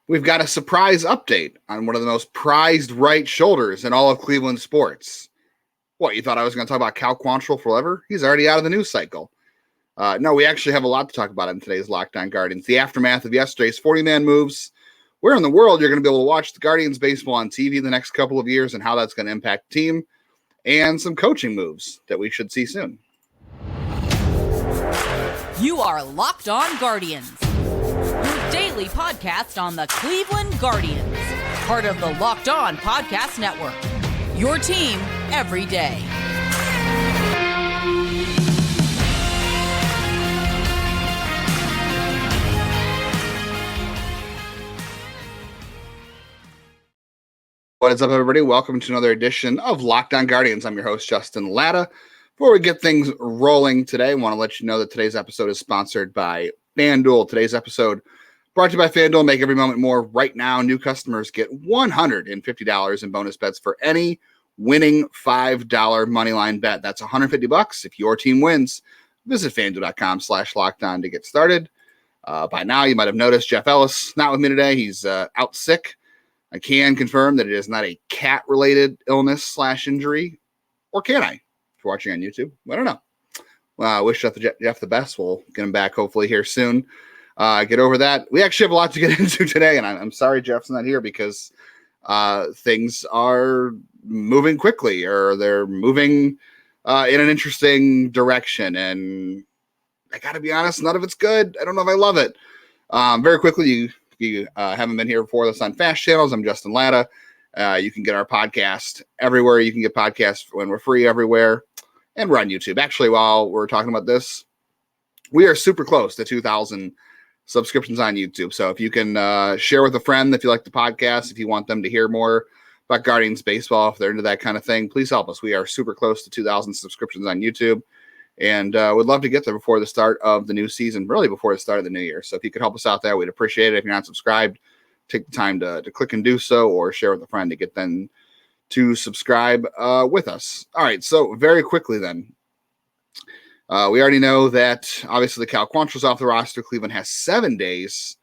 we've got a surprise update on one of the most prized right shoulders in all of Cleveland sports. What, you thought I was going to talk about Cal Quantrill forever? He's already out of the news cycle. No, we actually have a lot to talk about in today's Locked On Guardians. The aftermath of yesterday's 40-man moves, where in the world you're going to be able to watch the Guardians baseball on TV the next couple of years and how that's going to impact the team, and some coaching moves that we should see soon. You are Locked On Guardians, your daily podcast on the Cleveland Guardians, part of the Locked On Podcast Network, your team every day. What is up, everybody? Welcome to another edition of Locked On Guardians. I'm your host, Justin Latta. Before we get things rolling today, I want to let you know that today's episode is sponsored by FanDuel. Today's episode brought to you by FanDuel. Make every moment more. Right now, new customers get $150 in bonus bets for any winning $5 moneyline bet. That's $150 if your team wins. Visit FanDuel.com/lockedon to get started. By now, you might have noticed Jeff Ellis not with me today. He's out sick. I can confirm that it is not a cat-related illness/injury, or can I? If you're watching on YouTube, I don't know. Well, I wish Jeff the best. We'll get him back hopefully here soon. Get over that. We actually have a lot to get into today, and I'm sorry Jeff's not here because things are moving quickly, or they're moving in an interesting direction, and I got to be honest, none of it's good. I don't know if I love it. Very quickly, you haven't been here before, this on Fast Channels. I'm Justin Latta. You can get our podcast everywhere. You can get podcasts when we're free everywhere. And we're on YouTube. Actually, while we're talking about this, we are super close to 2,000 subscriptions on YouTube. So if you can share with a friend if you like the podcast, if you want them to hear more about Guardians baseball, if they're into that kind of thing, please help us. We are super close to 2,000 subscriptions on YouTube. And would love to get there before the start of the new season, really before the start of the new year. So if you could help us out there, we'd appreciate it. If you're not subscribed, take the time to click and do so, or share with a friend to get them to subscribe with us. All right, so very quickly then. We already know that, obviously, the Cal Quantrill's off the roster. Cleveland has 7 days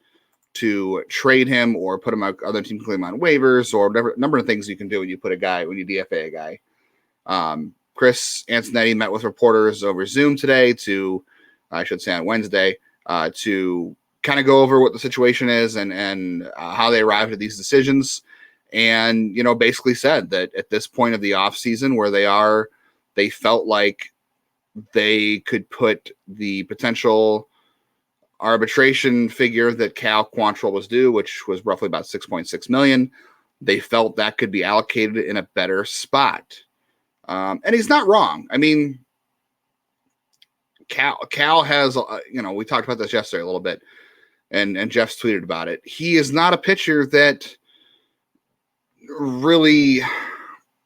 to trade him or put him out. Other teams claim on waivers, or whatever number of things you can do when you DFA a guy. Chris Antonetti met with reporters over Zoom today on Wednesday, to kind of go over what the situation is and how they arrived at these decisions. And, basically said that at this point of the offseason where they felt like they could put the potential arbitration figure that Cal Quantrill was due, which was roughly about $6.6 million. They felt that could be allocated in a better spot. And he's not wrong. I mean, Cal has, we talked about this yesterday a little bit, and Jeff's tweeted about it. He is not a pitcher that really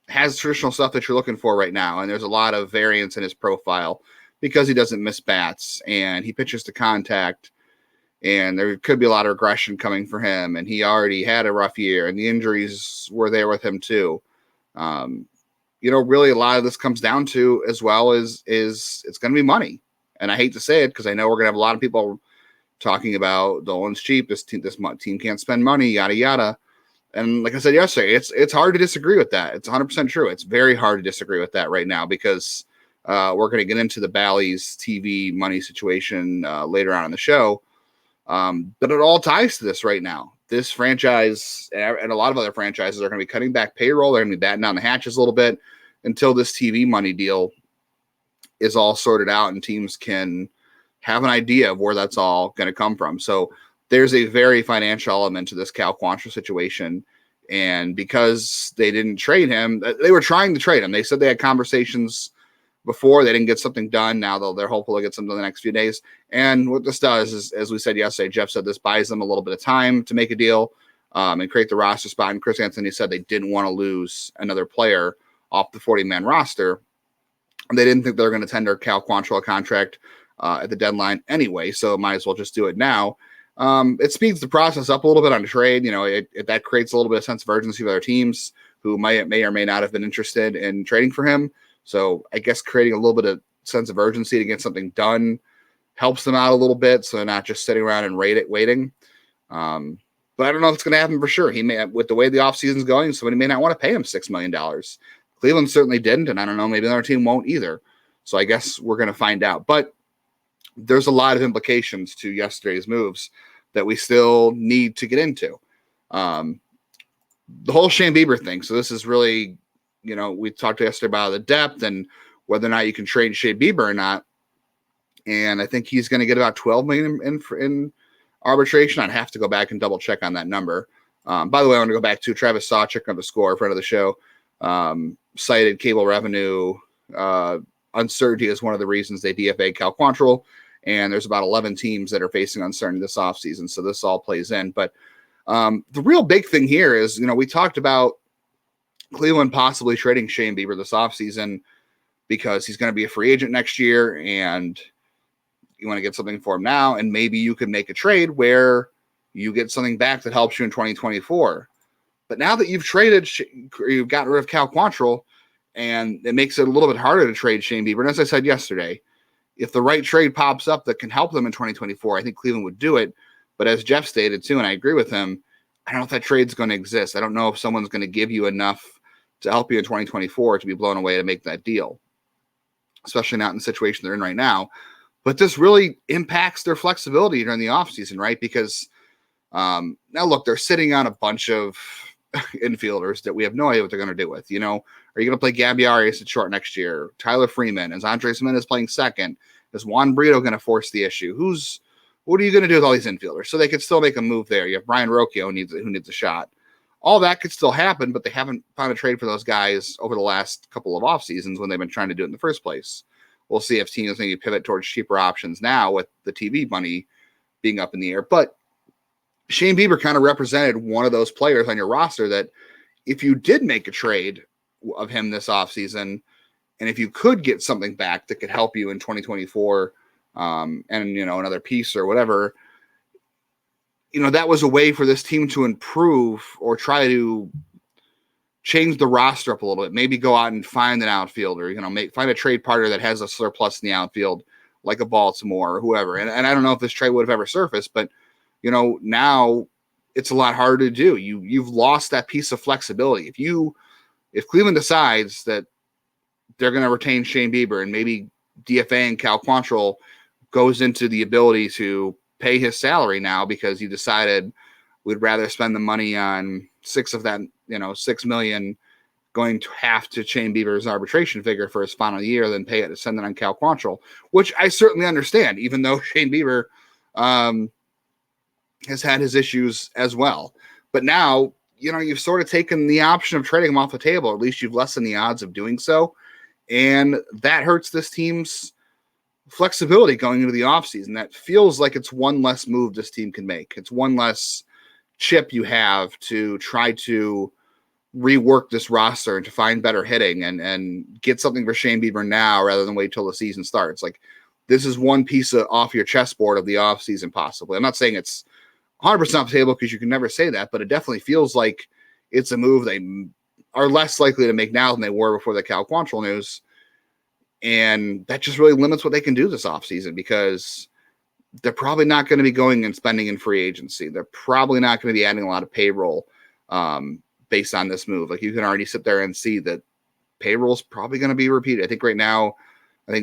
has traditional stuff that you're looking for right now. And there's a lot of variance in his profile because he doesn't miss bats and he pitches to contact, and there could be a lot of regression coming for him. And he already had a rough year, and the injuries were there with him too. Really a lot of this comes down to, as well, is it's going to be money. And I hate to say it because I know we're going to have a lot of people talking about Dolan's cheap. This team can't spend money, yada, yada. And like I said yesterday, it's hard to disagree with that. It's 100% true. It's very hard to disagree with that right now because we're going to get into the Bally's TV money situation later on in the show. But it all ties to this right now. This franchise and a lot of other franchises are going to be cutting back payroll. They're going to be batting down the hatches a little bit until this TV money deal is all sorted out and teams can have an idea of where that's all going to come from. So there's a very financial element to this Cal Quantrill situation. And because they didn't trade him, they were trying to trade him. They said they had conversations before. They didn't get something done. Now they're hopeful to get something in the next few days. And what this does is, as we said yesterday, Jeff said this buys them a little bit of time to make a deal and create the roster spot. And Chris Antonetti said they didn't want to lose another player off the 40-man roster. And they didn't think they were going to tender Cal Quantrill a contract at the deadline anyway, so might as well just do it now. It speeds the process up a little bit on trade. That creates a little bit of sense of urgency with other teams who may or may not have been interested in trading for him. So I guess creating a little bit of sense of urgency to get something done helps them out a little bit, so they're not just sitting around and waiting. But I don't know if it's going to happen for sure. He may, with the way the offseason is going, somebody may not want to pay him $6 million. Cleveland certainly didn't, and I don't know, maybe another team won't either. So I guess we're going to find out. But there's a lot of implications to yesterday's moves that we still need to get into. The whole Shane Bieber thing. So this is really, we talked yesterday about the depth and whether or not you can trade Shane Bieber or not. And I think he's going to get about $12 million in arbitration. I'd have to go back and double check on that number. By the way, I want to go back to Travis Sawchik of the Score, friend of the show, cited cable revenue uncertainty as one of the reasons they DFA'd Cal Quantrill. And there's about 11 teams that are facing uncertainty this offseason. So this all plays in. But the real big thing here is, we talked about Cleveland possibly trading Shane Bieber this offseason because he's going to be a free agent next year and you want to get something for him now. And maybe you could make a trade where you get something back that helps you in 2024. But now that you've gotten rid of Cal Quantrill, and it makes it a little bit harder to trade Shane Bieber. And as I said yesterday, if the right trade pops up that can help them in 2024, I think Cleveland would do it. But as Jeff stated too, and I agree with him, I don't know if that trade's going to exist. I don't know if someone's going to give you enough to help you in 2024 to be blown away to make that deal, especially not in the situation they're in right now. But this really impacts their flexibility during the offseason, right? Because now, look, they're sitting on a bunch of infielders that we have no idea what they're going to do with. Are you going to play Gabby Arias at short next year? Tyler Freeman? Is Andres Jimenez playing second? Is Juan Brito going to force the issue? What are you going to do with all these infielders? So they could still make a move there. You have Brian Rocchio who needs a shot. All that could still happen, but they haven't found a trade for those guys over the last couple of off seasons when they've been trying to do it in the first place. We'll see if teams maybe pivot towards cheaper options now with the TV money being up in the air. But Shane Bieber kind of represented one of those players on your roster that if you did make a trade of him this offseason, and if you could get something back that could help you in 2024, and another piece or whatever, that was a way for this team to improve or try to change the roster up a little bit. Maybe go out and find an outfielder, find a trade partner that has a surplus in the outfield, like a Baltimore or whoever. And I don't know if this trade would have ever surfaced, but now it's a lot harder to do. You've lost that piece of flexibility. If Cleveland decides that they're going to retain Shane Bieber and maybe DFA and Cal Quantrill goes into the ability to pay his salary now because you decided we'd rather spend the money on $6 million going to have to Shane Bieber's arbitration figure for his final year than pay it to send it on Cal Quantrill, which I certainly understand, even though Shane Bieber has had his issues as well. But now, you've sort of taken the option of trading him off the table, or at least you've lessened the odds of doing so. And that hurts this team's flexibility going into the offseason. That feels like it's one less move this team can make. It's one less chip you have to try to rework this roster and to find better hitting and get something for Shane Bieber now rather than wait till the season starts. Like, this is one piece off your chessboard of the offseason possibly. I'm not saying it's 100% off the table because you can never say that, but it definitely feels like it's a move they are less likely to make now than they were before the Cal Quantrill news. And that just really limits what they can do this offseason because they're probably not going to be going and spending in free agency. They're probably not going to be adding a lot of payroll based on this move. Like, you can already sit there and see that payroll is probably going to be repeated. I think right now,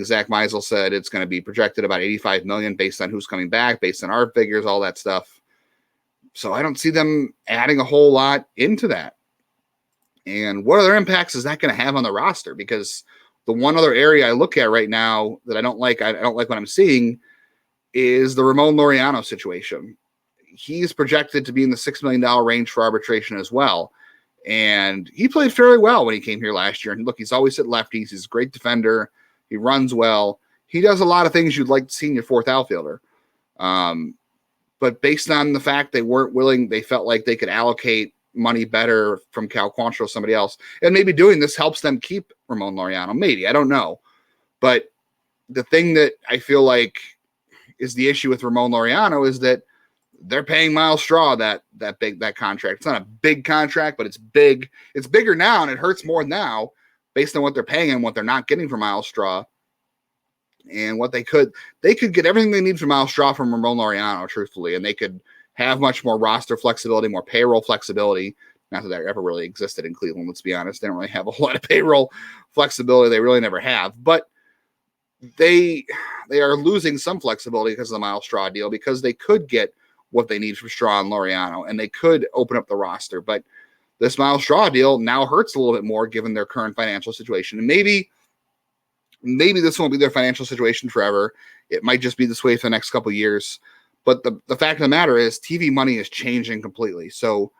Zach Meisel said it's going to be projected about $85 million based on who's coming back, based on our figures, all that stuff. So I don't see them adding a whole lot into that. And what other impacts is that going to have on the roster? Because the one other area I look at right now that I don't like what I'm seeing is the Ramon Laureano situation. He's projected to be in the $6 million range for arbitration as well. And he played fairly well when he came here last year. And look, he's always hit lefties. He's a great defender. He runs well. He does a lot of things you'd like to see in your fourth outfielder. But based on the fact they felt like they could allocate money better from Cal Quantrill or somebody else. And maybe doing this helps them keep Ramon Laureano. Maybe, I don't know. But the thing that I feel like is the issue with Ramon Laureano is that they're paying Miles Straw that contract. It's not a big contract, but it's big. It's bigger now, and it hurts more now based on what they're paying and what they're not getting from Miles Straw. And what they could get everything they need from Miles Straw from Ramon Laureano, truthfully, and they could have much more roster flexibility, more payroll flexibility. Not that that ever really existed in Cleveland, let's be honest. They don't really have a whole lot of payroll flexibility. They really never have. But they are losing some flexibility because of the Miles Straw deal, because they could get what they need from Straw and Laureano, and they could open up the roster. But this Miles Straw deal now hurts a little bit more given their current financial situation. And maybe this won't be their financial situation forever. It might just be this way for the next couple of years. But the fact of the matter is TV money is changing completely. So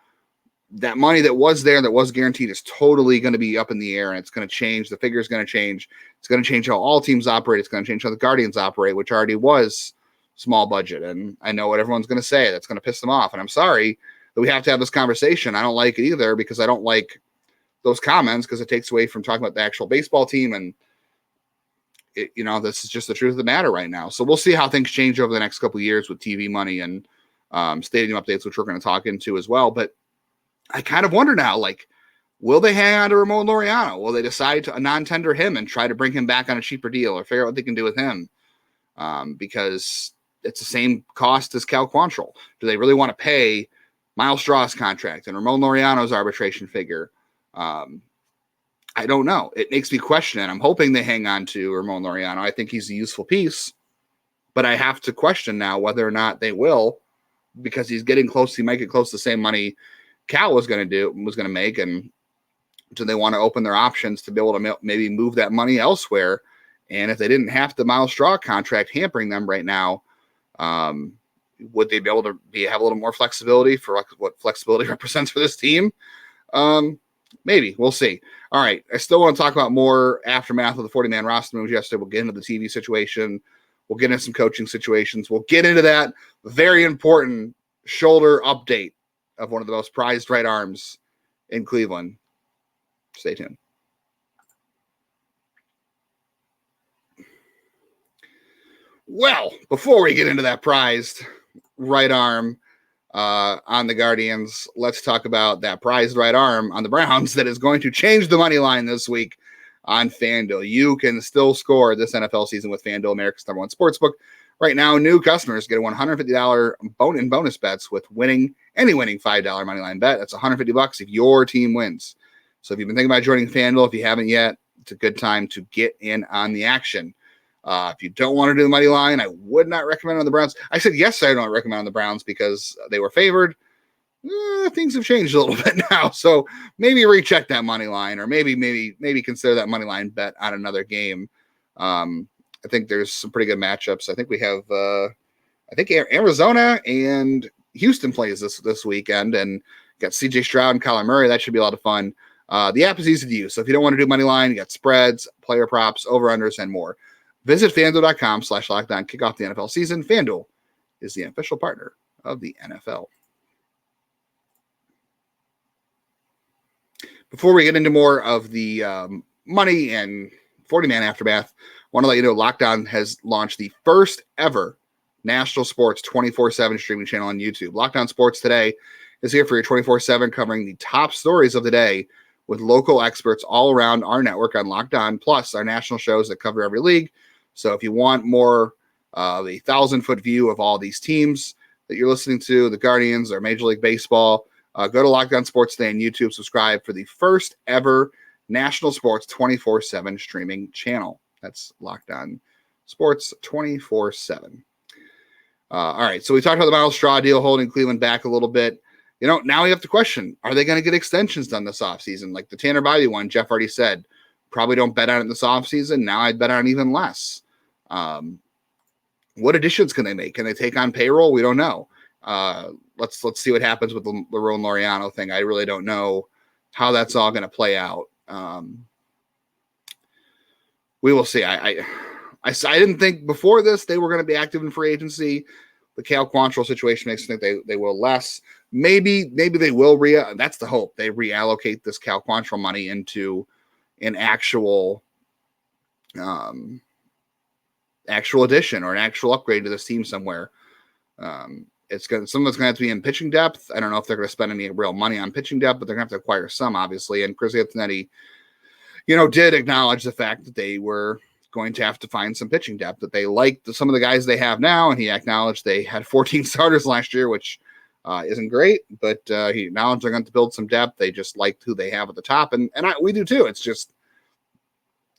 that money that was there, that was guaranteed, is totally going to be up in the air, and it's going to change. The figure is going to change. It's going to change how all teams operate. It's going to change how the Guardians operate, which already was small budget. And I know what everyone's going to say. That's going to piss them off. And I'm sorry that we have to have this conversation. I don't like it either, because I don't like those comments, because it takes away from talking about the actual baseball team. And this is just the truth of the matter right now. So we'll see how things change over the next couple of years with TV money and stadium updates, which we're going to talk into as well. But I kind of wonder now, will they hang on to Ramon Laureano? Will they decide to non-tender him and try to bring him back on a cheaper deal, or figure out what they can do with him? Because it's the same cost as Cal Quantrill. Do they really want to pay Miles Straw's contract and Ramon Laureano's arbitration figure? I don't know. It makes me question it. I'm hoping they hang on to Ramon Laureano. I think he's a useful piece, but I have to question now whether or not they will, because he's getting close. He might get close to the same money Cal was going to make. And do they want to open their options to be able to maybe move that money elsewhere? And if they didn't have the Miles Straw contract hampering them right now, would they be able to have a little more flexibility for what flexibility represents for this team? Maybe. We'll see. All right. I still want to talk about more aftermath of the 40-man roster moves yesterday. We'll get into the TV situation. We'll get into some coaching situations. We'll get into that very important shoulder update of one of the most prized right arms in Cleveland. Stay tuned. Well, before we get into that prized right arm on the Guardians, let's talk about that prized right arm on the Browns that is going to change the money line this week on FanDuel. You can still score this NFL season with FanDuel, America's number one sportsbook. Right now, new customers get a $150 bonus bets with any winning $5 moneyline bet. That's $150 if your team wins. So if you've been thinking about joining FanDuel, if you haven't yet, it's a good time to get in on the action. If you don't want to do the money line, I would not recommend on the Browns. I said yes, I don't recommend on the Browns because they were favored. Things have changed a little bit now, so maybe recheck that money line, or maybe consider that money line bet on another game. I think there's some pretty good matchups. I think we have, Arizona and Houston plays this weekend, and got C.J. Stroud and Kyler Murray. That should be a lot of fun. The app is easy to use, so if you don't want to do money line, you got spreads, player props, over-unders, and more. Visit FanDuel.com/LockedOn. Kick off the NFL season. FanDuel is the official partner of the NFL. Before we get into more of the money and 40-man aftermath, I want to let you know LockedOn has launched the first ever national sports 24/7 streaming channel on YouTube. LockedOn Sports Today is here for your 24/7, covering the top stories of the day with local experts all around our network on LockedOn, plus our national shows that cover every league. So if you want more of a 1,000-foot view of all these teams that you're listening to, the Guardians or Major League Baseball, go to LockedOn Sports Today on YouTube. Subscribe for the first ever national sports 24/7 streaming channel. That's LockedOn Sports 24/7. All right, so we talked about the Miles Straw deal holding Cleveland back a little bit. Now we have to question, are they going to get extensions done this offseason? Like the Tanner Bybee one, Jeff already said, probably don't bet on it this offseason. Now I'd bet on it even less. What additions can they make? Can they take on payroll? We don't know. Let's see what happens with the Ramon Laureano thing. I really don't know how that's all going to play out. We will see. I didn't think before this they were going to be active in free agency. The Cal Quantrill situation makes me think they will less. Maybe they will. That's the hope. They reallocate this Cal Quantrill money into an actual addition or an actual upgrade to this team somewhere. Some of it's going to have to be in pitching depth. I don't know if they're going to spend any real money on pitching depth, but they're going to have to acquire some, obviously. And Chris Antonetti, did acknowledge the fact that they were going to have to find some pitching depth, that they liked some of the guys they have now. And he acknowledged they had 14 starters last year, which isn't great, but he now they're going to build some depth. They just like who they have at the top, and we do too.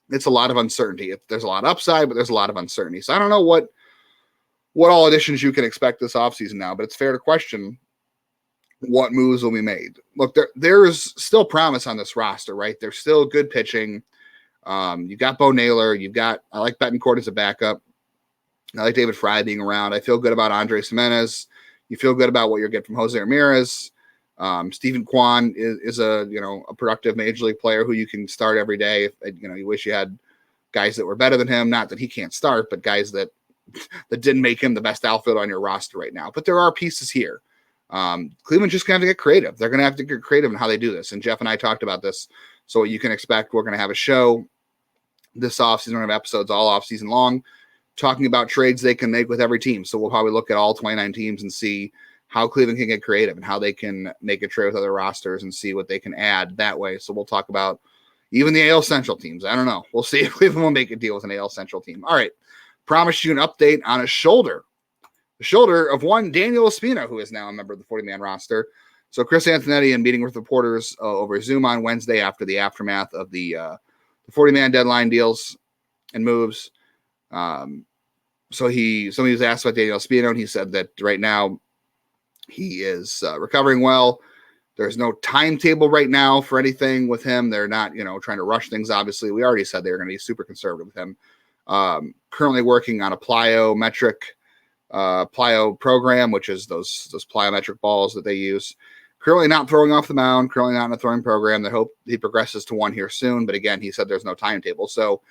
It's a lot of uncertainty. There's a lot of upside, but there's a lot of uncertainty. So I don't know what all additions you can expect this offseason now, but it's fair to question what moves will be made. Look, there's still promise on this roster, right? There's still good pitching. You've got Bo Naylor. I like Betancourt as a backup. I like David Fry being around. I feel good about Andres Jimenez. You feel good about what you're getting from Jose Ramirez. Stephen Kwan is a productive major league player who you can start every day. If you wish you had guys that were better than him. Not that he can't start, but guys that didn't make him the best outfielder on your roster right now. But there are pieces here. Cleveland just going to have to get creative. They're going to have to get creative in how they do this. And Jeff and I talked about this. So what you can expect, we're going to have a show this offseason. We're going to have episodes all offseason long talking about trades they can make with every team. So we'll probably look at all 29 teams and see how Cleveland can get creative and how they can make a trade with other rosters and see what they can add that way. So we'll talk about even the AL Central teams. I don't know. We'll see if Cleveland will make a deal with an AL Central team. All right. Promise you an update on a shoulder. The shoulder of one Daniel Espino, who is now a member of the 40-man roster. So Chris Antonetti, in meeting with reporters over Zoom on Wednesday after the aftermath of the 40-man deadline deals and moves. Somebody was asked about Daniel Espino, and he said that right now he is recovering well. There's no timetable right now for anything with him. They're not, trying to rush things. Obviously, we already said they were going to be super conservative with him. Currently working on a plyometric program, which is those plyometric balls that they use. Currently not throwing off the mound, currently not in a throwing program. They hope he progresses to one here soon. But again, he said there's no timetable. So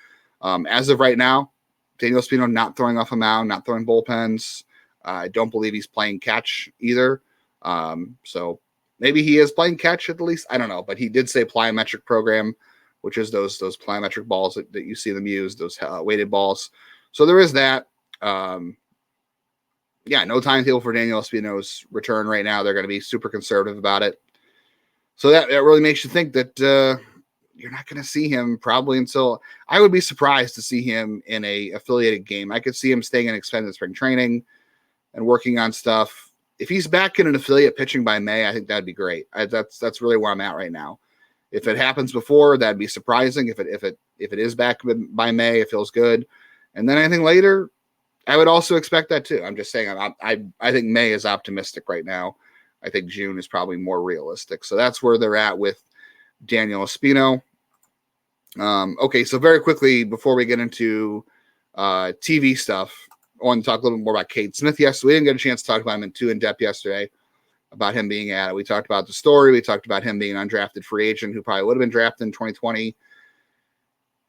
as of right now, Daniel Espino not throwing off a mound, not throwing bullpens. I don't believe he's playing catch either. So maybe he is playing catch at the least. I don't know. But he did say plyometric program, which is those plyometric balls that you see them use, those weighted balls. So there is that. No timetable for Daniel Espino's return right now. They're going to be super conservative about it. So that really makes you think that you're not going to see him probably until – I would be surprised to see him in a affiliated game. I could see him staying in extended spring training and working on stuff. If he's back in an affiliate pitching by May, I think that'd be great. That's really where I'm at right now. If it happens before, that'd be surprising. If it is back by May, it feels good. And then anything later, I would also expect that too. I'm just saying I think May is optimistic right now. I think June is probably more realistic. So that's where they're at with Daniel Espino. Okay, so very quickly before we get into TV stuff, I want to talk a little bit more about Kade Smith. Yes, we didn't get a chance to talk about him in depth yesterday, about him being at it. We talked about the story. We talked about him being an undrafted free agent who probably would have been drafted in 2020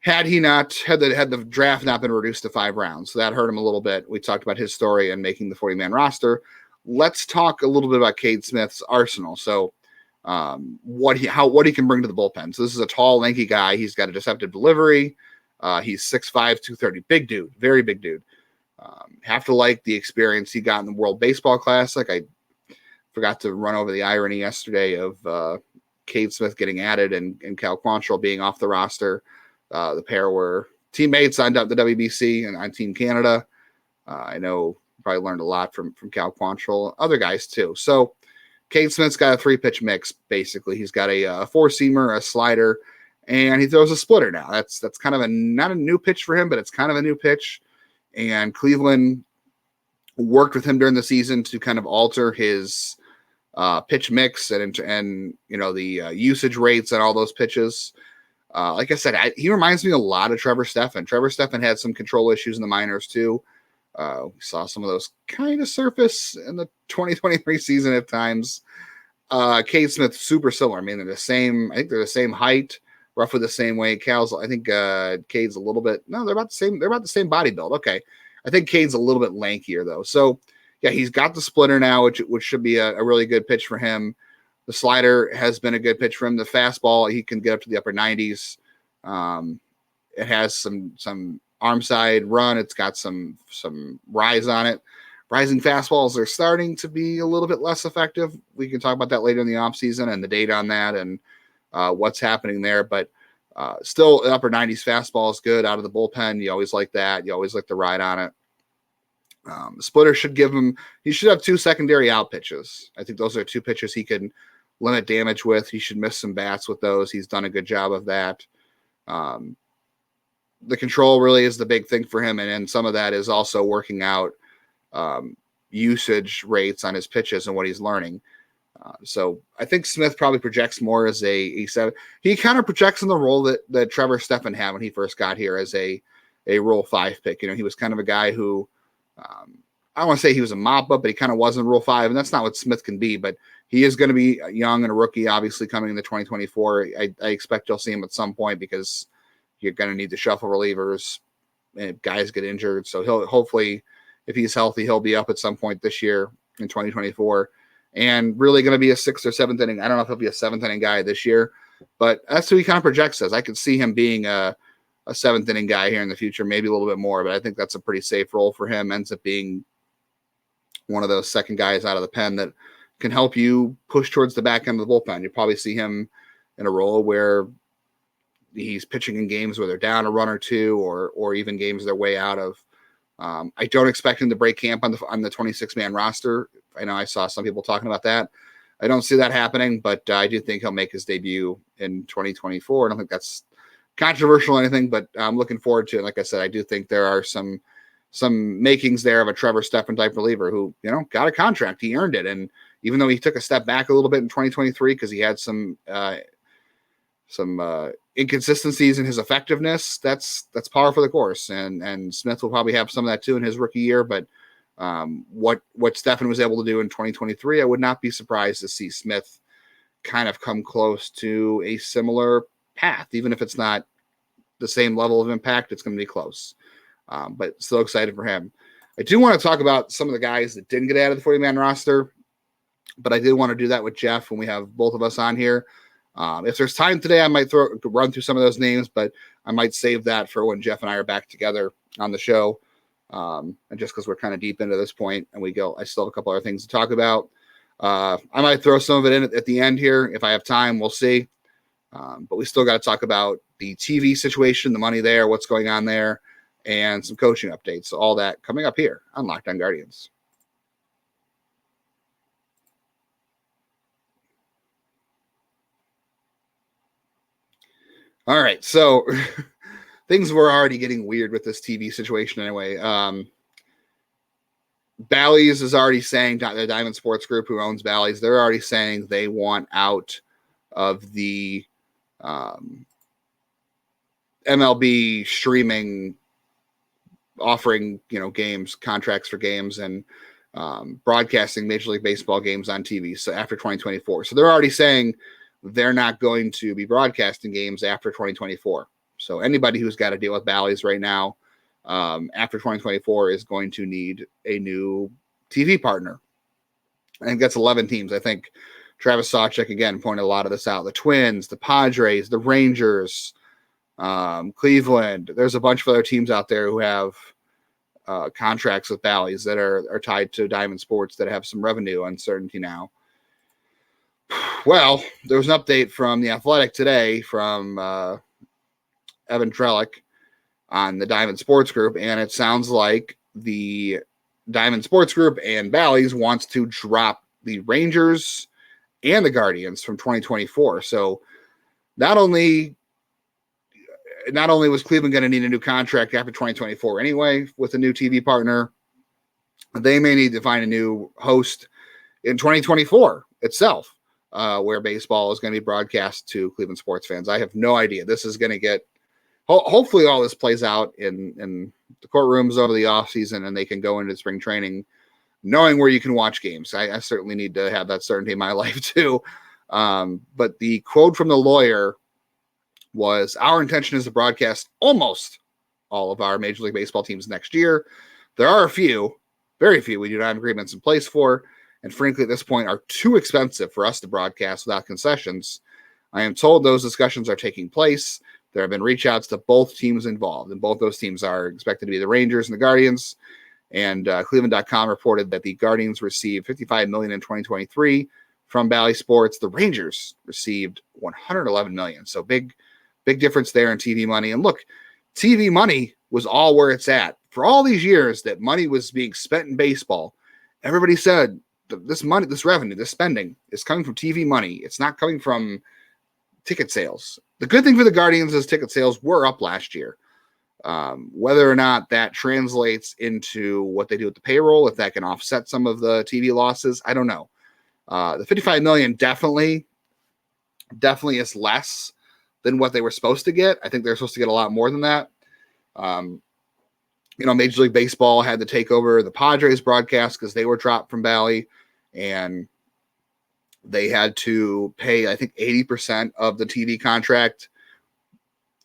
had the draft not been reduced to 5 rounds. So that hurt him a little bit. We talked about his story and making the 40-man roster. Let's talk a little bit about Kade Smith's arsenal. So what he can bring to the bullpen. So this is a tall, lanky guy. He's got a deceptive delivery. He's 6'5", 230. Big dude. Very big dude. Have to like the experience he got in the World Baseball Classic. I forgot to run over the irony yesterday of Kade Smith getting added and Cal Quantrill being off the roster. The pair were teammates, signed up to WBC and on Team Canada. I know probably learned a lot from Cal Quantrill, other guys too. So Kade Smith's got a 3-pitch mix, basically. He's got a 4-seamer, a slider, and he throws a splitter now. That's kind of not a new pitch for him, but it's kind of a new pitch. And Cleveland worked with him during the season to kind of alter his pitch mix and the usage rates and all those pitches. Like I said, he reminds me a lot of Trevor Stephan. Trevor Stephan had some control issues in the minors too. We saw some of those kind of surface in the 2023 season at times. Kade Smith, super similar. I mean, they're the same. I think they're the same height, roughly the same weight. I think Cade's a little bit. No, they're about the same. They're about the same body build. Okay, I think Cade's a little bit lankier though. So yeah, he's got the splitter now, which should be a really good pitch for him. The slider has been a good pitch for him. The fastball, he can get up to the upper 90s. It has some arm side run. It's got some rise on it. Rising fastballs are starting to be a little bit less effective. We can talk about that later in the offseason and the data on that and what's happening there. But still, upper 90s fastball is good out of the bullpen. You always like that. You always like the ride on it. Splitter should give him, he should have 2 secondary out pitches. I think those are 2 pitches he can limit damage with. He should miss some bats with those. He's done a good job of that. The control really is the big thing for him. And some of that is also working out usage rates on his pitches and what he's learning. So I think Smith probably projects more as a 7. He kind of projects in the role that Trevor Stephan had when he first got here as a Rule 5 pick. He was kind of a guy who, I don't want to say he was a mop-up, but he kind of was in Rule 5, and that's not what Smith can be. But he is going to be young and a rookie, obviously, coming into 2024. I expect you'll see him at some point because you're going to need to shuffle relievers and guys get injured. So he'll hopefully, if he's healthy, he'll be up at some point this year in 2024 and really going to be a 6th or 7th inning. I don't know if he'll be a 7th inning guy this year, but that's who he kind of projects as. I could see him being a 7th inning guy here in the future, maybe a little bit more, but I think that's a pretty safe role for him. Ends up being one of those second guys out of the pen that can help you push towards the back end of the bullpen. You'll probably see him in a role where he's pitching in games where they're down a run or 2, or even games they're way out of. I don't expect him to break camp on the 26-man roster. I know I saw some people talking about that. I don't see that happening, but I do think he'll make his debut in 2024. I don't think that's controversial or anything, but I'm looking forward to it. Like I said, I do think there are some makings there of a Trevor Stephan type reliever who, got a contract. He earned it. And even though he took a step back a little bit in 2023 because he had some inconsistencies in his effectiveness, that's par for the course. And Smith will probably have some of that too in his rookie year. But what Stephan was able to do in 2023, I would not be surprised to see Smith kind of come close to a similar path. Even if it's not the same level of impact, it's going to be close. But still excited for him. I do want to talk about some of the guys that didn't get added to the 40-man roster, but I did want to do that with Jeff when we have both of us on here. If there's time today, I might run through some of those names, but I might save that for when Jeff and I are back together on the show. And just because we're kind of deep into this point and I still have a couple other things to talk about. I might throw some of it in at the end here. If I have time, we'll see. But we still got to talk about the TV situation, the money there, what's going on there, and some coaching updates. So all that coming up here on Locked On Guardians. All right, so things were already getting weird with this TV situation anyway. Bally's is already saying, the Diamond Sports Group, who owns Bally's, they're already saying they want out of the MLB streaming, offering games, contracts for games, and broadcasting Major League Baseball games on TV. So after 2024, so they're already saying they're not going to be broadcasting games after 2024. So anybody who's got to deal with Bally's right now after 2024 is going to need a new TV partner. I think that's 11 teams. I think Travis Sawchuk, again, pointed a lot of this out. The Twins, the Padres, the Rangers, Cleveland. There's a bunch of other teams out there who have contracts with Bally's that are tied to Diamond Sports that have some revenue uncertainty now. Well, there was an update from The Athletic today from Evan Trellick on the Diamond Sports Group, and it sounds like the Diamond Sports Group and Bally's wants to drop the Rangers and the Guardians from 2024. So not only was Cleveland going to need a new contract after 2024 anyway with a new TV partner, they may need to find a new host in 2024 itself. Where baseball is going to be broadcast to Cleveland sports fans. I have no idea. This is going to get, hopefully all this plays out in the courtrooms over the offseason and they can go into spring training knowing where you can watch games. I certainly need to have that certainty in my life too. But the quote from the lawyer was, "Our intention is to broadcast almost all of our Major League Baseball teams next year. There are a few, very few, we do not have agreements in place for, and frankly, at this point, are too expensive for us to broadcast without concessions. I am told those discussions are taking place. There have been reach outs to both teams involved, and both those teams are expected to be the Rangers and the Guardians. And Cleveland.com reported that the Guardians received $55 million in 2023 from Bally Sports. The Rangers received $111 million. So big difference there in TV money. And look, TV money was all where it's at for all these years that money was being spent in baseball, everybody said this money, this revenue, this spending is coming from TV money. It's not coming from ticket sales. The good thing for the Guardians is ticket sales were up last year. Whether or not that translates into what they do with the payroll, if that can offset some of the TV losses, I don't know. The $55 million definitely is less than what they were supposed to get. I think they're supposed to get a lot more than that. Major League Baseball had to take over the Padres broadcast because they were dropped from Bally, and they had to pay, I think, 80% of the TV contract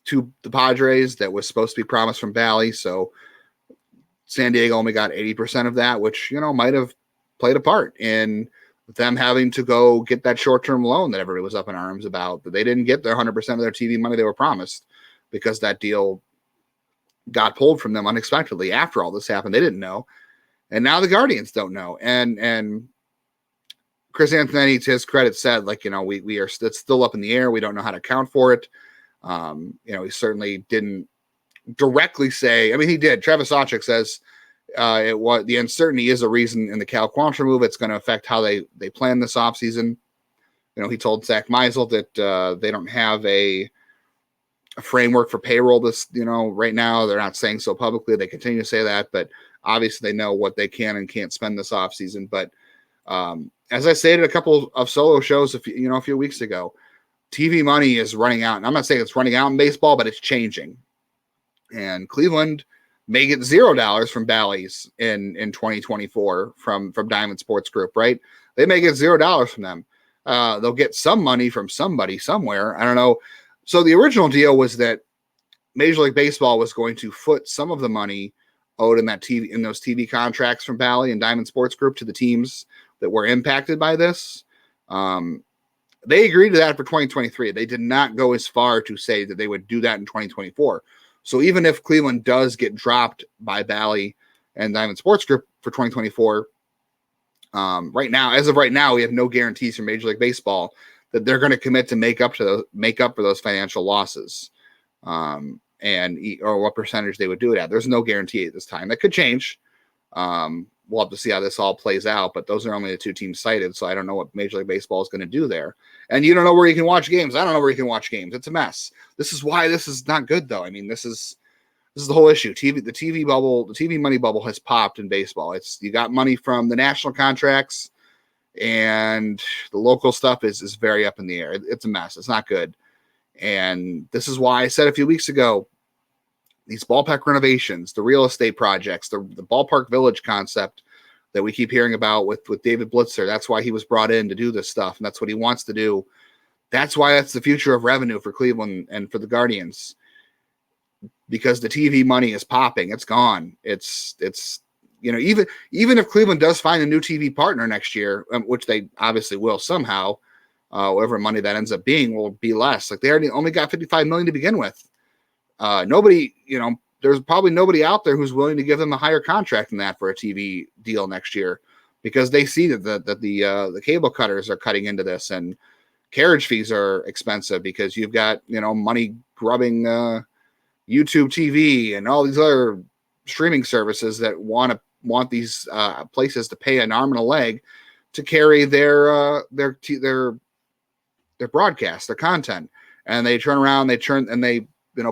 to the Padres that was supposed to be promised from Bally. So San Diego only got 80% of that, which, might have played a part in them having to go get that short-term loan that everybody was up in arms about, that they didn't get their 100% of their TV money they were promised because that deal got pulled from them unexpectedly after all this happened. They didn't know. And now the Guardians don't know. And Chris Antonetti, to his credit, said, it's still up in the air. We don't know how to account for it. He certainly didn't directly say, he did. Travis Sawchik says the uncertainty is a reason in the Cal Quantrill move. It's going to affect how they plan this offseason. He told Zach Meisel that they don't have a framework for payroll right now. They're not saying so publicly. They continue to say that, but obviously they know what they can and can't spend this offseason. But as I stated a couple of solo shows a few weeks ago, TV money is running out. And I'm not saying it's running out in baseball, but it's changing. And Cleveland may get $0 from Bally's in 2024 from Diamond Sports Group, right? They may get $0 from them. They'll get some money from somebody somewhere. I don't know. So the original deal was that Major League Baseball was going to foot some of the money owed in those TV contracts from Bally and Diamond Sports Group to the teams that were impacted by this. They agreed to that for 2023. They did not go as far to say that they would do that in 2024. So even if Cleveland does get dropped by Bally and Diamond Sports Group for 2024, as of right now, we have no guarantees from Major League Baseball that they're going to commit to make up for those financial losses, or what percentage they would do it at. There's no guarantee at this time. That could change. We'll have to see how this all plays out, but those are only the two teams cited, so I don't know what Major League Baseball is going to do there. And you don't know where you can watch games. I don't know where you can watch games. It's a mess. This is why this is not good, though. This is the whole issue. The TV bubble, the TV money bubble has popped in baseball. You got money from the national contracts, and the local stuff is very up in the air. It's a mess. It's not good. And this is why I said a few weeks ago, these ballpark renovations, the real estate projects, the ballpark village concept that we keep hearing about with David Blitzer. That's why he was brought in to do this stuff, and that's what he wants to do. That's why that's the future of revenue for Cleveland and for the Guardians, because the TV money is popping. It's gone. It's even if Cleveland does find a new TV partner next year, which they obviously will somehow, whatever money that ends up being will be less. Like, they already only got $55 million to begin with. There's probably nobody out there who's willing to give them a higher contract than that for a TV deal next year, because they see that the cable cutters are cutting into this, and carriage fees are expensive because you've got, money grubbing YouTube TV and all these other streaming services that want these places to pay an arm and a leg to carry their broadcast, their content, and they turn around, they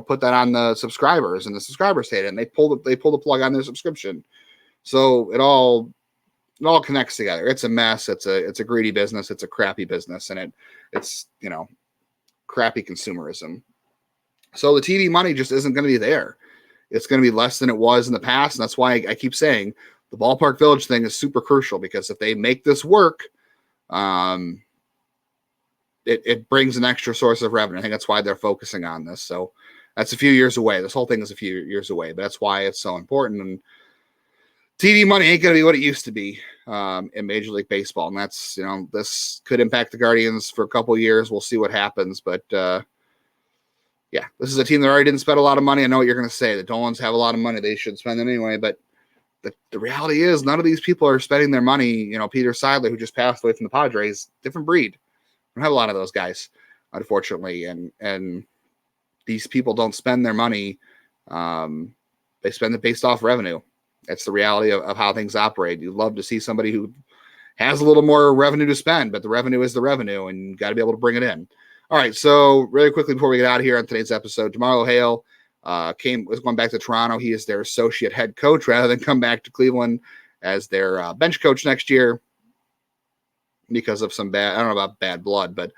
put that on the subscribers, and the subscribers hate it, and they pull the plug on their subscription. So it all connects together. It's a mess. It's a greedy business. It's a crappy business, and it's crappy consumerism. So the TV money just isn't going to be there. It's going to be less than it was in the past, and that's why I keep saying the ballpark village thing is super crucial, because if they make this work, it brings an extra source of revenue. I think that's why they're focusing on this. So that's a few years away. This whole thing is a few years away, but that's why it's so important. And TV money ain't going to be what it used to be in Major League Baseball. And that's, this could impact the Guardians for a couple of years. We'll see what happens. But yeah, this is a team that already didn't spend a lot of money. I know what you're going to say. The Dolans have a lot of money. They should spend it anyway. But the reality is, none of these people are spending their money. Peter Seidler, who just passed away from the Padres, different breed. We don't have a lot of those guys, unfortunately. And these people don't spend their money they spend it based off revenue. That's the reality of how things operate. You'd love to see somebody who has a little more revenue to spend, but the revenue is the revenue, and you got to be able to bring it in. All right, so really quickly before we get out of here on today's episode, DeMarlo Hale was going back to Toronto. He is their associate head coach rather than come back to Cleveland as their bench coach next year because of some bad, I don't know about bad blood, but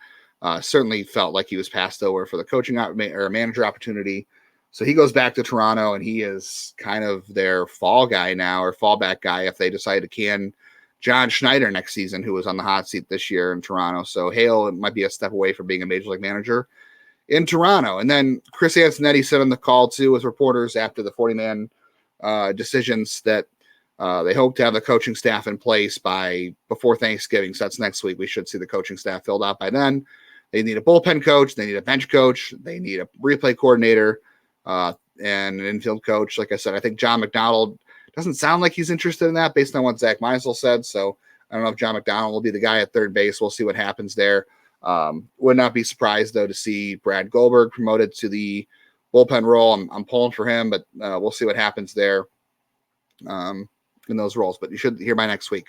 certainly felt like he was passed over for the coaching or manager opportunity. So he goes back to Toronto, and he is kind of their fall guy now, or fallback guy if they decide to can John Schneider next season, who was on the hot seat this year in Toronto. So Hale might be a step away from being a major league manager in Toronto. And then Chris Antonetti said on the call too with reporters after the 40-man decisions that they hope to have the coaching staff in place before Thanksgiving. So that's next week. We should see the coaching staff filled out by then. They need a bullpen coach. They need a bench coach. They need a replay coordinator and an infield coach. Like I said, I think John McDonald doesn't sound like he's interested in that based on what Zach Meisel said. So I don't know if John McDonald will be the guy at third base. We'll see what happens there. Would not be surprised, though, to see Brad Goldberg promoted to the bullpen role. I'm pulling for him, but we'll see what happens there in those roles. But you should hear by next week.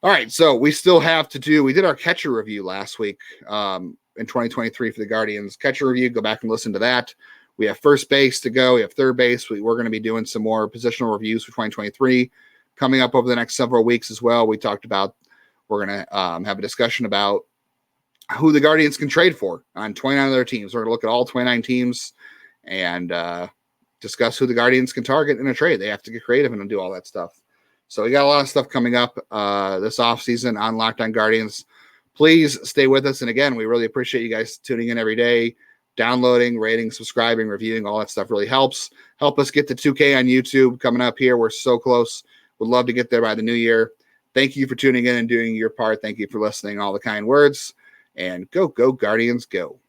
All right, so we still have to we did our catcher review last week in 2023 for the Guardians. Catcher review, go back and listen to that. We have first base to go. We have third base. We're going to be doing some more positional reviews for 2023 coming up over the next several weeks as well. We talked about we're going to have a discussion about who the Guardians can trade for on 29 other teams. We're going to look at all 29 teams and discuss who the Guardians can target in a trade. They have to get creative and do all that stuff. So we got a lot of stuff coming up this offseason on Locked On Guardians. Please stay with us. And again, we really appreciate you guys tuning in every day, downloading, rating, subscribing, reviewing. All that stuff really helps. Help us get to 2K on YouTube coming up here. We're so close. Would love to get there by the new year. Thank you for tuning in and doing your part. Thank you for listening, all the kind words. And go Guardians, go.